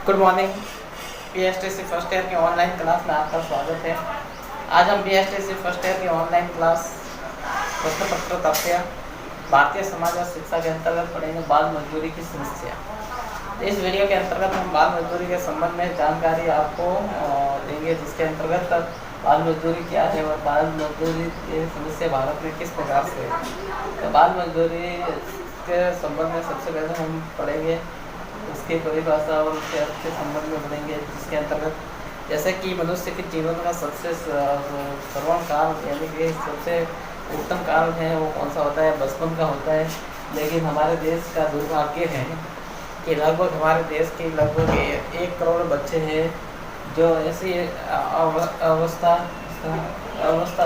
Good morning. BSTC first year की online class में आपका स्वागत है। आज हम बीएसटीसी फर्स्ट ईयर की ऑनलाइन क्लास प्रश्न पत्र तथ्य भारतीय समाज और शिक्षा के अंतर्गत पढ़ेंगे बाल मजदूरी की समस्या। इस वीडियो के अंतर्गत हम बाल मजदूरी के संबंध में जानकारी आपको देंगे, जिसके अंतर्गत बाल मजदूरी क्या है और बाल मजदूरी की समस्या भारत में किस प्रकार से है। तो बाल मजदूरी के संबंध में सबसे पहले हम पढ़ेंगे उसकी परिभाषा और उसके अर्थ के संबंध में पढ़ेंगे, जिसके अंतर्गत जैसे कि मनुष्य के जीवन का सबसे सर्वण काल यानी कि सबसे उत्तम काल है वो कौन सा होता है, बचपन का होता है। लेकिन हमारे देश का दुर्भाग्य है कि लगभग हमारे देश के लगभग 1 करोड़ बच्चे हैं जो ऐसी अवस्था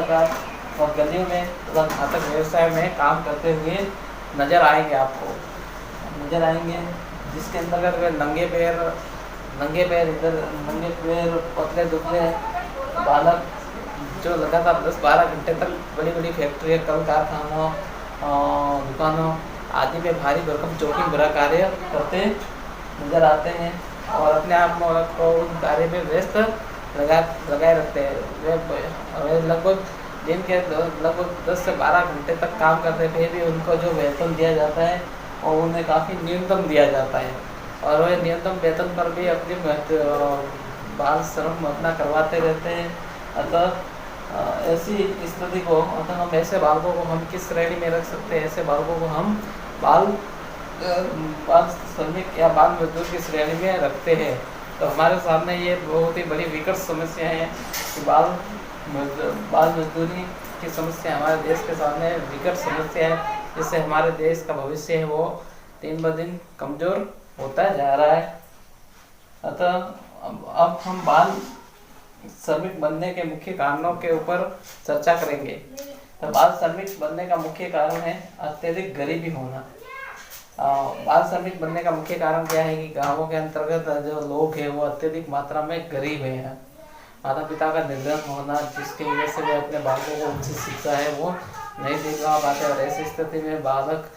का और गलियों में तथा घातक व्यवसाय में काम करते हुए नजर आएंगे, जिसके अंतर्गत वे नंगे पैर पतले दुबले बालक जो लगातार 10-12 घंटे तक बड़ी बड़ी फैक्ट्री, कल कारखानों, दुकानों आदि में भारी भरकम जोखिम भरा कार्य करते नजर आते हैं और अपने आप को उन कार्य में व्यस्त लगाए रखते हैं। वे लगभग दिन के लगभग 10 से 12 घंटे तक काम करते हैं, फिर भी उनको जो वेतन दिया जाता है और उन्हें काफ़ी न्यूनतम दिया जाता है और वे न्यूनतम वेतन पर भी अपनी बाल श्रम अपना करवाते रहते हैं। अतः ऐसी स्थिति को हम ऐसे बालकों को हम किस श्रेणी में रख सकते हैं? ऐसे बालकों को हम बाल श्रमिक या बाल मजदूर की श्रेणी में रखते हैं। तो हमारे सामने ये बहुत ही बड़ी विकट समस्या है कि बाल मजदूरी की समस्या हमारे देश के सामने विकट समस्या है, जिससे हमारे देश का भविष्य है वो दिन ब दिन कमज़ोर होता जा रहा है। अतः अब हम बाल श्रमिक बनने के मुख्य कारणों के ऊपर चर्चा करेंगे। तो बाल श्रमिक बनने का मुख्य कारण है अत्यधिक गरीबी होना। बाल श्रमिक बनने का मुख्य कारण क्या है कि गांवों के अंतर्गत जो लोग हैं वो अत्यधिक मात्रा में गरीब हैं। माता पिता का निधन होना, जिसकी वजह से वे अपने बालकों को उचित शिक्षा है वो नहीं दिलवा पाते और ऐसी स्थिति में बालक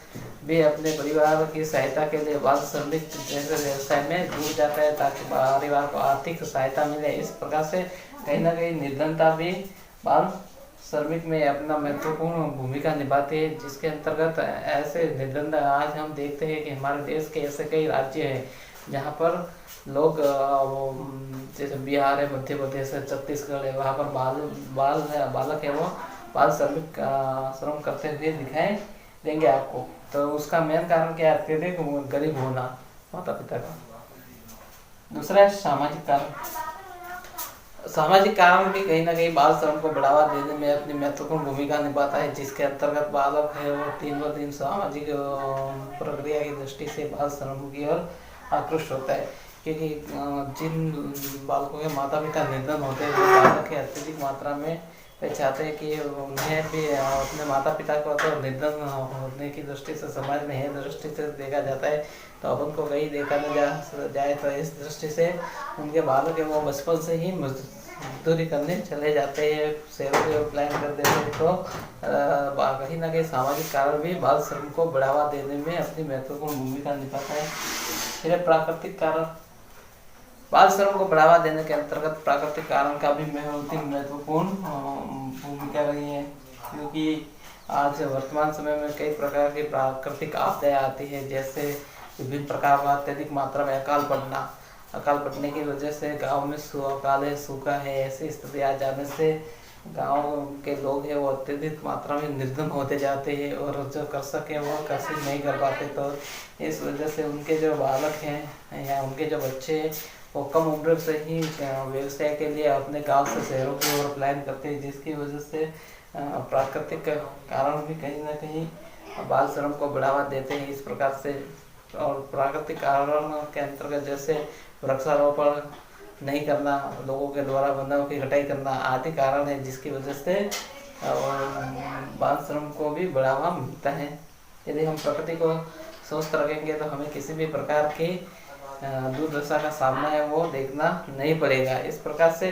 भी अपने परिवार की सहायता के लिए बाल श्रमिक जैसे व्यवसाय में जुड़ जाता है ताकि परिवार को आर्थिक सहायता मिले। इस प्रकार से कहीं ना कहीं निर्धनता भी बाल श्रमिक में अपना महत्वपूर्ण भूमिका निभाती है, जिसके अंतर्गत ऐसे निर्धनता आज हम देखते हैं कि हमारे देश के ऐसे कई राज्य हैं जहाँ पर लोग जैसे बिहार है, मध्य प्रदेश है, छत्तीसगढ़ है, वहाँ पर बालक है वो बाल श्रमिक श्रम करते हुए दिखाई देंगे आपको। तो उसका मेन कारण क्या है? अत्यधिक गरीब होना माता पिता का। दूसरा है सामाजिक कारण। सामाजिक कारण भी कहीं ना कहीं बाल श्रम को बढ़ावा देने में अपनी महत्वपूर्ण भूमिका निभाता है, जिसके अंतर्गत बालक है वो दिन ब दिन सामाजिक प्रक्रिया की दृष्टि से बाल श्रम की ओर आकृष्ट होता है, क्योंकि जिन बालकों के माता पिता निधन होते हैं वो बालक के अत्यधिक मात्रा में वे चाहते हैं कि उन्हें भी अपने माता पिता को तो निधन होने की दृष्टि से समाज में है दृष्टि से देखा जाता है। तो अब उनको कहीं देखा न जाए तो इस दृष्टि से उनके बालक है वो बचपन से ही मजदूरी करने चले जाते हैं, शहरों की ओर प्लान कर देते हैं। तो कहीं ना कहीं सामाजिक कारण भी बाल श्रम को बढ़ावा देने में अपनी महत्वपूर्ण भूमिका निभाता है। फिर प्राकृतिक कारण। बाल श्रम को बढ़ावा देने के अंतर्गत प्राकृतिक कारण का भी बहुत ही महत्वपूर्ण भूमिका रही है, क्योंकि आज वर्तमान समय में कई प्रकार की प्राकृतिक आपदाएं आती है, जैसे विभिन्न प्रकार का अत्यधिक मात्रा में अकाल पड़ने की वजह से गांव में सूखा है। ऐसी स्थिति आ जाने से गांव के लोग हैं वो अत्यधिक मात्रा में निर्धन होते जाते हैं और जो कृषक है वो कृषि नहीं कर पाते। तो इस वजह से उनके जो बालक हैं या उनके जो बच्चे हैं वो कम उम्र से ही व्यवसाय के लिए अपने गांव से शहरों की ओर प्लान करते हैं, जिसकी वजह से प्राकृतिक कारण भी कहीं ना कहीं बाल श्रम को बढ़ावा देते हैं इस प्रकार से। और प्राकृतिक कारणों के अंतर्गत जैसे वृक्षारोपण नहीं करना, लोगों के द्वारा वनों की कटाई करना आदि कारण है, जिसकी वजह से बाल श्रम को भी बढ़ावा मिलता है। यदि हम प्रकृति को स्वस्थ रखेंगे तो हमें किसी भी प्रकार की दुर्दशा का सामना है वो देखना नहीं पड़ेगा। इस प्रकार से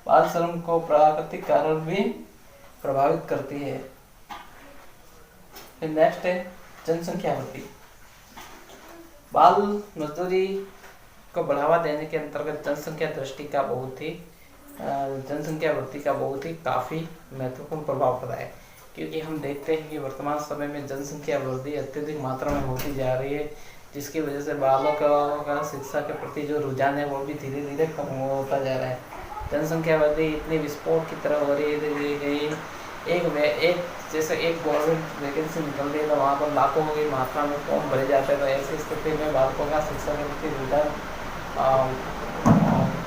बाल श्रम को प्राकृतिक कारण भी प्रभावित करती है। फिर नेक्स्ट है जनसंख्या वृद्धि। बाल मजदूरी को बढ़ावा देने के अंतर्गत जनसंख्या दृष्टि का जनसंख्या वृद्धि का बहुत ही काफ़ी महत्वपूर्ण प्रभाव पड़ा है, क्योंकि हम देखते हैं कि वर्तमान समय में जनसंख्या वृद्धि अत्यधिक मात्रा में होती जा रही है, जिसकी वजह से बालों का शिक्षा के प्रति जो रुझान है वो भी धीरे धीरे कम होता जा रहा है। जनसंख्या वृद्धि इतनी विस्फोट की तरह हो रही है, एक जैसे एक गवर्नमेंट वैकेंसी निकल रही है तो वहाँ पर लाखों की मात्रा में फॉर्म भरे जाते हैं। तो ऐसी स्थिति में बालकों का शिक्षा के प्रति रुझान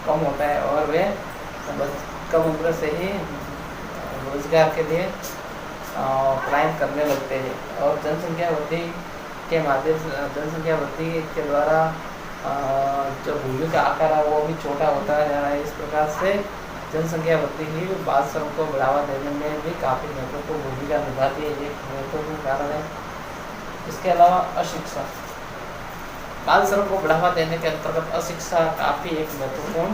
कम होता है और वे कम उम्र से ही रोजगार के लिए पलायन करने लगते हैं। और जनसंख्या वृद्धि के माध्यम से जनसंख्या वृद्धि के द्वारा जो भूमि का आकार है वो भी छोटा होता जा रहा है। इस प्रकार से जनसंख्या वृद्धि ही बाल श्रम को बढ़ावा देने में भी काफ़ी महत्वपूर्ण भूमिका निभाती है, एक महत्वपूर्ण कारण है। इसके अलावा अशिक्षा, बाल श्रम को बढ़ावा देने के अंतर्गत अशिक्षा काफ़ी एक महत्वपूर्ण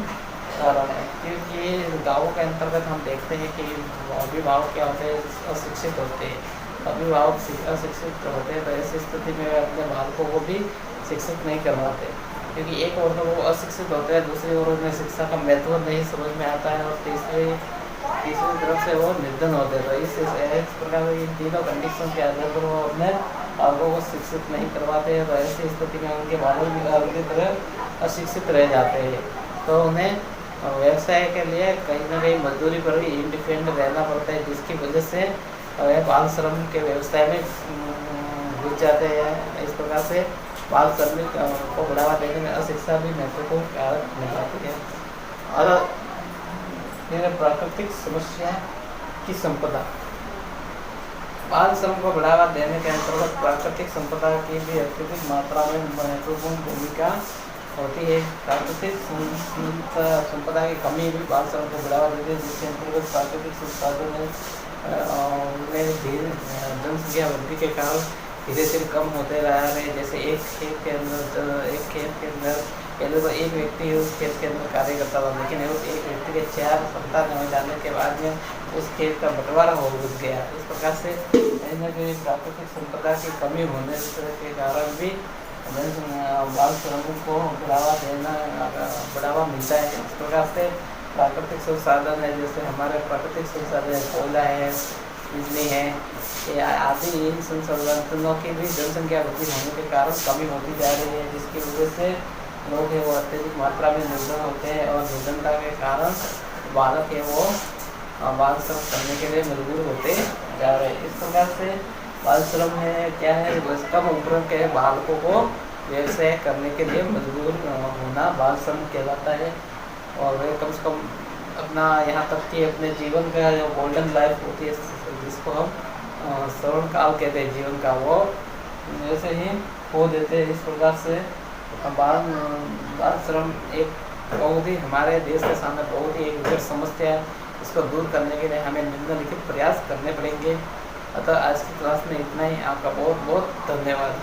कारण है, क्योंकि गाँवों के अंतर्गत हम देखते हैं कि अभिभावक क्या होते हैं, अशिक्षित होते हैं। अभिभावक अशिक्षित होते हैं तो ऐसी स्थिति में अपने बालकों को भी शिक्षित नहीं करवाते, क्योंकि एक ओर तो वो अशिक्षित होते हैं, दूसरी ओर उन्हें शिक्षा का महत्व नहीं समझ में आता है और तीसरी तरफ से वो निर्धन होते हैं। तो इस प्रकार इन तीनों कंडीशन के आधार पर वो अपने बालकों को शिक्षित नहीं करवाते हैं। तो ऐसी स्थिति में उनके बालक भी उनकी तरह अशिक्षित रह जाते हैं। तो उन्हें व्यवसाय के लिए कहीं ना कहीं मजदूरी पर भी इंडिपेंडेंट रहना पड़ता है, जिसकी वजह से वे बाल श्रम के व्यवसाय में घुस जाते हैं। इस प्रकार से बाल श्रम को बढ़ावा देने में अशिक्षा भी महत्वपूर्ण कारक निभाती है। और प्राकृतिक समस्या की संपदा, बाल श्रम को बढ़ावा देने के अंतर्गत प्राकृतिक संपदा की भी अत्यधिक मात्रा में महत्वपूर्ण भूमिका होती है। प्राकृतिक संपदा की कमी भी बाल श्रम को बढ़ावा देती है, जिसके अंतर्गत प्राकृतिक संसाधन में जनसंख्या वृद्धि के कारण धीरे धीरे कम होते रह रहे हैं। जैसे एक खेत के अंदर पहले तो एक व्यक्ति उस खेत के अंदर कार्य करता था, लेकिन उस एक व्यक्ति के 4 संतान हो जाने के बाद में उस खेत का बंटवारा हो गया। इस प्रकार से कहीं ना कहीं प्राकृतिक संपदा की कमी होने के कारण भी बाल श्रम को बढ़ावा मिलता है। इस प्रकार से प्राकृतिक संसाधन है, जैसे हमारे प्राकृतिक संसाधन कोयला है, बिजली है, ये आदि इन संसाधनों की भी जनसंख्या वृद्धि होने के कारण कमी होती जा रही है, जिसकी वजह से लोग हैं वो अत्यधिक मात्रा में निर्धन होते हैं और निर्धनता के कारण बालक है वो बाल श्रम करने के लिए मजबूर होते जा रहे हैं। इस प्रकार से बाल श्रम है क्या है, बस कम उम्र के बालकों को व्यवसाय करने के लिए मजबूर होना बाल श्रम कहलाता है। और वे कम से कम अपना यहाँ तक कि अपने जीवन का जो गोल्डन लाइफ होती है, जिसको हम श्रवण काल कहते हैं जीवन का, वो वैसे ही खो देते हैं। इस प्रकार से बाल श्रम एक बहुत ही हमारे देश के सामने बहुत ही एक विकट समस्या है। इसको दूर करने के लिए हमें निम्नलिखित प्रयास करने पड़ेंगे। अतः आज की क्लास में इतना ही। आपका बहुत बहुत धन्यवाद।